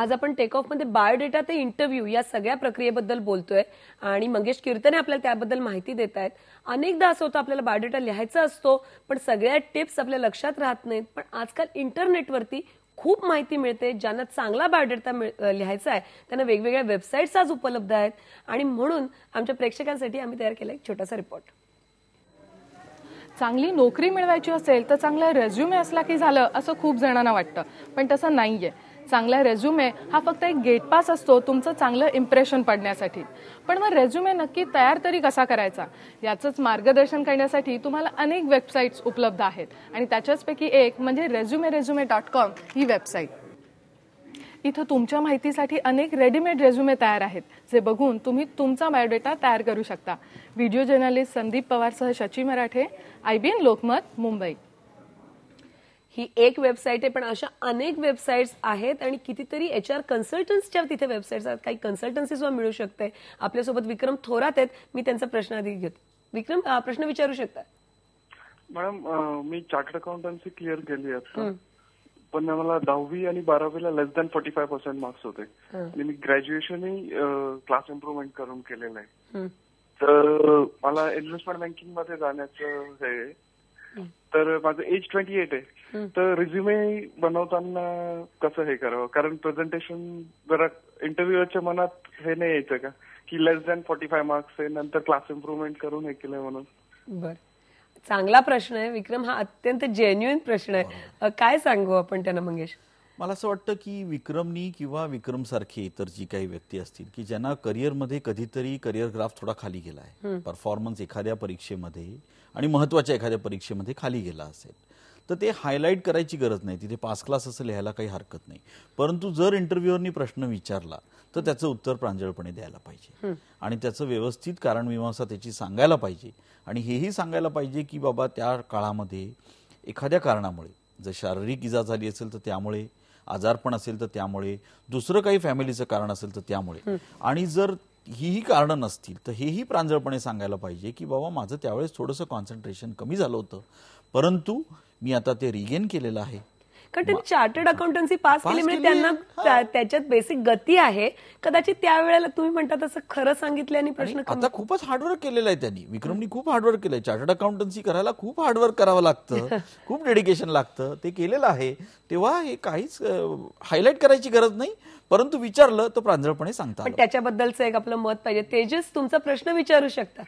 आज आपण take off मध्ये बायोडेटा ते इंटरव्ह्यू या सगळ्या प्रक्रियेबद्दल बोलतोय आणि मंगेश कीर्तने आपल्याला त्याबद्दल माहिती देत आहेत. अनेकदा असं होतं आपल्याला बायोडेटा लिहायचा असतो पण सगळ्या टिप्स आपल्या लक्षात राहत नाहीत. पण आजकाल इंटरनेटवरती खूप माहिती मिळते. ज्यांना चांगला बायोडेटा लिहायचा आहे त्यांना वेगवेगळ्या वेबसाईट्स आज उपलब्ध आहेत आणि म्हणून आमच्या प्रेक्षकांसाठी आम्ही तयार केला एक छोटासा रिपोर्ट. चांगली नोकरी मिळवायची असेल तर चांगला रेझ्युमे असला की झालं असं खूप जणांना वाटतं, पण तसं नाहीये. चांगला रेझ्युमे हा फक्त एक गेट पास असतो तुमचं चांगलं इम्प्रेशन पडण्यासाठी. पण मग रेझ्युमे नक्की तयार तरी कसा करायचा याचंच मार्गदर्शन करण्यासाठी तुम्हाला अनेक वेबसाईट्स उपलब्ध आहेत आणि त्याच्याचपैकी एक म्हणजे resume.com ही वेबसाईट. इथं तुमच्या माहितीसाठी अनेक रेडीमेड रेझ्युमे तयार आहेत जे बघून तुम्ही तुमचा बायोडेटा तयार करू शकता. व्हिडिओ जर्नलिस्ट संदीप पवारसह शची मराठे, IBN लोकमत, मुंबई. ही एक वेबसाईट आहे पण अशा अनेक वेबसाईट्स आहेत आणि कितीतरी HR कन्सल्टन्सच्या तिथे वेबसाईट्स आहेत. काही कन्सल्टन्सी सुद्धा मिळू शकते. आपल्यासोबत विक्रम थोरात आहेत. मी त्यांचा प्रश्न आधी घेतो. विक्रम, प्रश्न विचारू शकता. मॅडम, मी चार्टर्ड अकाउंटन्सी क्लिअर केली आता, पण मला 10वी आणि 12वीला लेस दॅन 45% मार्क्स होते आणि मी ग्रॅज्युएशनही क्लास इम्प्रुव्हमेंट करून केलेलं आहे. तर मला इन्व्हेस्टमेंट बँकिंग मध्ये जाण्याचं हे, तर माझं एज 28 आहे. तर रिझ्युमे बनवताना कसं हे करावं, कारण प्रेझेंटेशन जरा इंटरव्ह्यूच्या मनात हे नाही यायचं का की लेस दॅन 45 मार्क्स आहे, नंतर क्लास इम्प्रुव्हमेंट करून हे केलंय म्हणून. बर, चांगला प्रश्न आहे विक्रम. हा अत्यंत जेन्युइन प्रश्न आहे. काय सांगू आपण त्यांना मंगेश? मला असं वाटतं की विक्रमनी किंवा विक्रम सारखे इतर जी काही व्यक्ती असतील की ज्यांना करिअरमध्ये कधीतरी करिअर ग्राफ थोडा खाली गेला आहे, परफॉर्मन्स एखाद्या परीक्षेमध्ये आणि महत्वाच्या एखाद्या परीक्षेमध्ये खाली गेला असेल तर ते हायलाईट करायची गरज नाही. तिथे पास क्लास असं लिहायला काही हरकत नाही. परंतु जर इंटरव्ह्यूअरनी प्रश्न विचारला तर त्याचं उत्तर प्रांजळपणे द्यायला पाहिजे आणि त्याचं व्यवस्थित कारण मीमांसा त्याची सांगायला पाहिजे आणि हेही सांगायला पाहिजे की बाबा त्या काळामध्ये एखाद्या कारणामुळे जर शारीरिक इजा झाली असेल तर त्यामुळे, आजारपण असेल तर त्यामुळे, दुसरं काही फॅमिलीचं कारण असेल तर त्यामुळे, आणि जर ही कारणं नसतील तर हेही प्रांजळपणे सांगायला पाहिजे की बाबा माझं त्यावेळेस थोडंसं कॉन्सन्ट्रेशन कमी झालं होतं परंतु मी आता ते रिगेन केलेलं आहे. कारण त्यांनी चार्टर्ड अकाउंटन्सी पास केली म्हणजे त्यांना त्याच्यात बेसिक गती आहे. कदाचित त्यावेळेला तुम्ही म्हणता तसं खरं सांगितलं आणि प्रश्न आता खूपच हार्डवर्क केलेलं आहे त्यांनी. विक्रमनी खूप हार्डवर्क केलंय. चार्टर्ड अकाउंटन्सी करायला खूप हार्डवर्क करावं लागतं, खूप डेडिकेशन लागतं. ते केलेलं आहे. तेव्हा हे काहीच हायलाईट करायची गरज नाही, परंतु विचारलं तर प्रांजळपणे सांगता. पण त्याच्याबद्दलचं एक आपलं मत पाहिजे. तेजस, तुमचा प्रश्न विचारू शकता.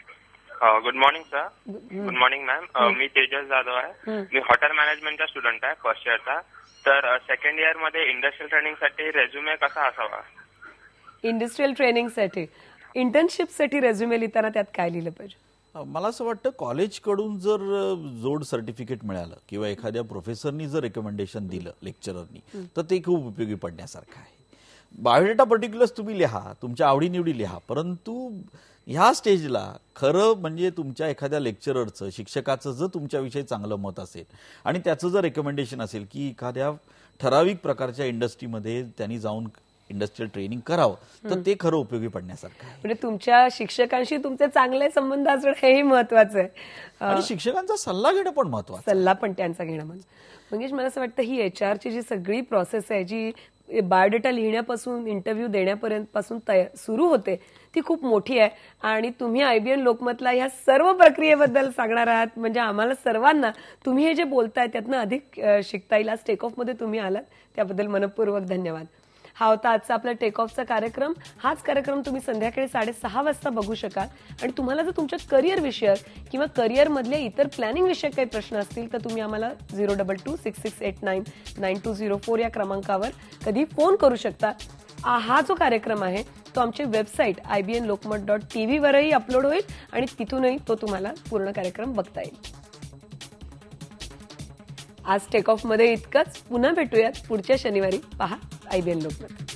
Good morning sir. Good morning ma'am. मी तेजस जाधव आहे. मी हॉटेल मॅनेजमेंटचा स्टुडंट आहे, फर्स्ट इयरचा. तर सेकंड इयर मध्ये इंडस्ट्रियल ट्रेनिंगसाठी रेझ्युमे कसा असावा? इंडस्ट्रियल ट्रेनिंगसाठी, इंटर्नशिपसाठी रेझ्युमे लिहिताना त्यात काय लिहिलं पाहिजे? मला असं वाटतं कॉलेजकडून जर जोड सर्टिफिकेट मिळालं किंवा एखाद्या प्रोफेसरनी जर रेकमेंडेशन दिलं लेक्चररनी तर ते खूप उपयोगी पडण्यासारखं आहे. बायोडेटा पर्टिक्युलर्स तुम्ही लिहा, तुमच्या आवडीनिवडी लिहा, परंतु ह्या स्टेजला खरं म्हणजे तुमच्या एखाद्या लेक्चररचं, शिक्षकाचं जर तुमच्याविषयी चांगलं मत असेल आणि त्याचं जर रेकमेंडेशन असेल की एखाद्या ठराविक प्रकारच्या इंडस्ट्रीमध्ये त्यांनी जाऊन इंडस्ट्रियल ट्रेनिंग करावं तर ते खरं उपयोगी पडण्यासारखं आहे. म्हणजे तुमच्या शिक्षकांशी तुमचे चांगले संबंध असणं हेही महत्वाचं आहे आणि शिक्षकांचा सल्ला घेणं पण महत्वाचं. सल्ला पण त्यांचा घेणं म्हणजे मला असं वाटतं ही HR ची जी सगळी प्रोसेस आहे जी बायोडेटा लिहिण्यापासून इंटरव्ह्यू देण्यापर्यंत पासून सुरू होते ती खूप मोठी आहे आणि तुम्ही IBN लोकमतला ह्या सर्व प्रक्रियेबद्दल सांगणार आहात. म्हणजे आम्हाला सर्वांना तुम्ही हे जे बोलताय त्यातनं अधिक शिकता येईल. आज टेक ऑफ मध्ये तुम्ही आलात त्याबद्दल मनपूर्वक धन्यवाद. हा होता आजचा आपला टेक ऑफचा कार्यक्रम. हाच कार्यक्रम तुम्ही संध्याकाळी 6:30 वाजता बघू शकाल आणि तुम्हाला जर तुमच्या करिअर विषयक किंवा करिअर मधले इतर प्लॅनिंग विषयक काही प्रश्न असतील तर तुम्ही आम्हाला 02266899204 या क्रमांकावर कधी फोन करू शकता. हा जो कार्यक्रम आहे तो आमची वेबसाईट IBNlokmat.tv वरही अपलोड होईल आणि तिथूनही तो तुम्हाला पूर्ण कार्यक्रम बघता येईल. आज टेक ऑफ मध्ये इतकंच. पुन्हा भेटूयात पुढच्या शनिवारी. पहा IBN लोकमत.